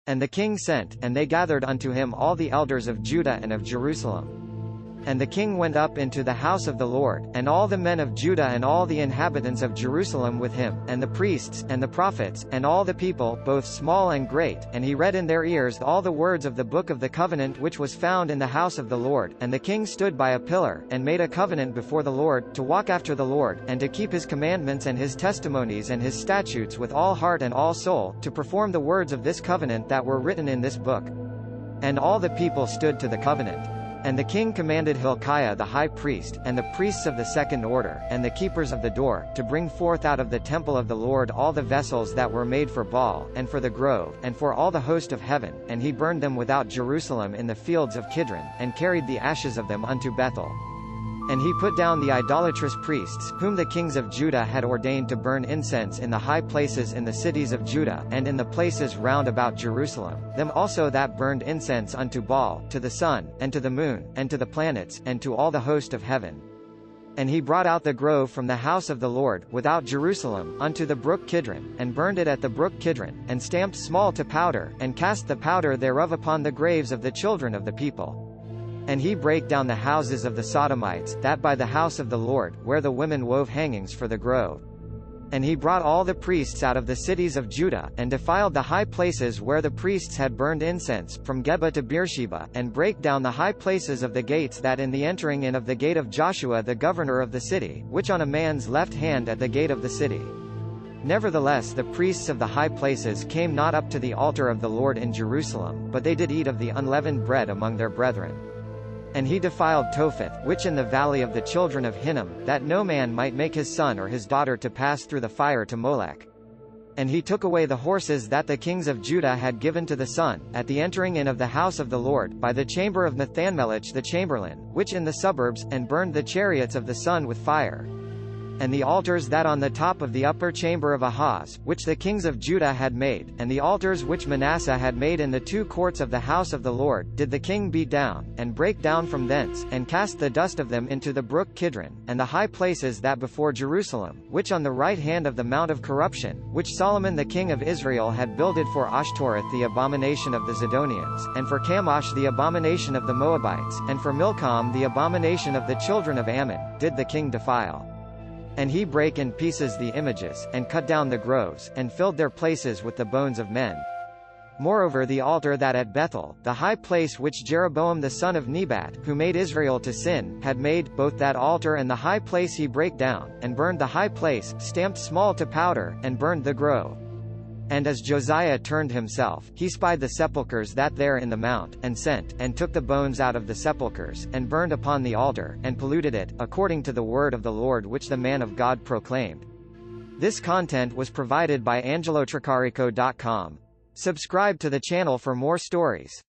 And the king sent, and they gathered unto him all the elders of Judah and of Jerusalem. And the king went up into the house of the Lord, and all the men of Judah and all the inhabitants of Jerusalem with him, and the priests, and the prophets, and all the people, both small and great, and he read in their ears all the words of the book of the covenant which was found in the house of the Lord. And the king stood by a pillar, and made a covenant before the Lord, to walk after the Lord, and to keep his commandments and his testimonies and his statutes with all heart and all soul, to perform the words of this covenant that were written in this book. And all the people stood to the covenant. And the king commanded Hilkiah the high priest, and the priests of the second order, and the keepers of the door, to bring forth out of the temple of the Lord all the vessels that were made for Baal, and for the grove, and for all the host of heaven, and he burned them without Jerusalem in the fields of Kidron, and carried the ashes of them unto Bethel. And he put down the idolatrous priests, whom the kings of Judah had ordained to burn incense in the high places in the cities of Judah, and in the places round about Jerusalem, them also that burned incense unto Baal, to the sun, and to the moon, and to the planets, and to all the host of heaven. And he brought out the grove from the house of the Lord, without Jerusalem, unto the brook Kidron, and burned it at the brook Kidron, and stamped small to powder, and cast the powder thereof upon the graves of the children of the people. And he brake down the houses of the sodomites, that by the house of the Lord, where the women wove hangings for the grove. And he brought all the priests out of the cities of Judah, and defiled the high places where the priests had burned incense, from Geba to Beersheba, and brake down the high places of the gates that in the entering in of the gate of Joshua the governor of the city, which on a man's left hand at the gate of the city. Nevertheless the priests of the high places came not up to the altar of the Lord in Jerusalem, but they did eat of the unleavened bread among their brethren. And he defiled Topheth, which in the valley of the children of Hinnom, that no man might make his son or his daughter to pass through the fire to Molech. And he took away the horses that the kings of Judah had given to the sun, at the entering in of the house of the Lord, by the chamber of Nathanmelech the chamberlain, which in the suburbs, and burned the chariots of the sun with fire. And the altars that on the top of the upper chamber of Ahaz, which the kings of Judah had made, and the altars which Manasseh had made in the two courts of the house of the Lord, did the king beat down, and break down from thence, and cast the dust of them into the brook Kidron, and the high places that before Jerusalem, which on the right hand of the mount of corruption, which Solomon the king of Israel had builded for Ashtoreth the abomination of the Zidonians, and for Chemosh the abomination of the Moabites, and for Milcom the abomination of the children of Ammon, did the king defile. And he brake in pieces the images, and cut down the groves, and filled their places with the bones of men. Moreover the altar that at Bethel, the high place which Jeroboam the son of Nebat, who made Israel to sin, had made, both that altar and the high place he brake down, and burned the high place, stamped small to powder, and burned the grove. And as Josiah turned himself, he spied the sepulchres that there in the mount, and sent, and took the bones out of the sepulchres, and burned upon the altar, and polluted it, according to the word of the Lord which the man of God proclaimed. This content was provided by angelotricarico.com. Subscribe to the channel for more stories.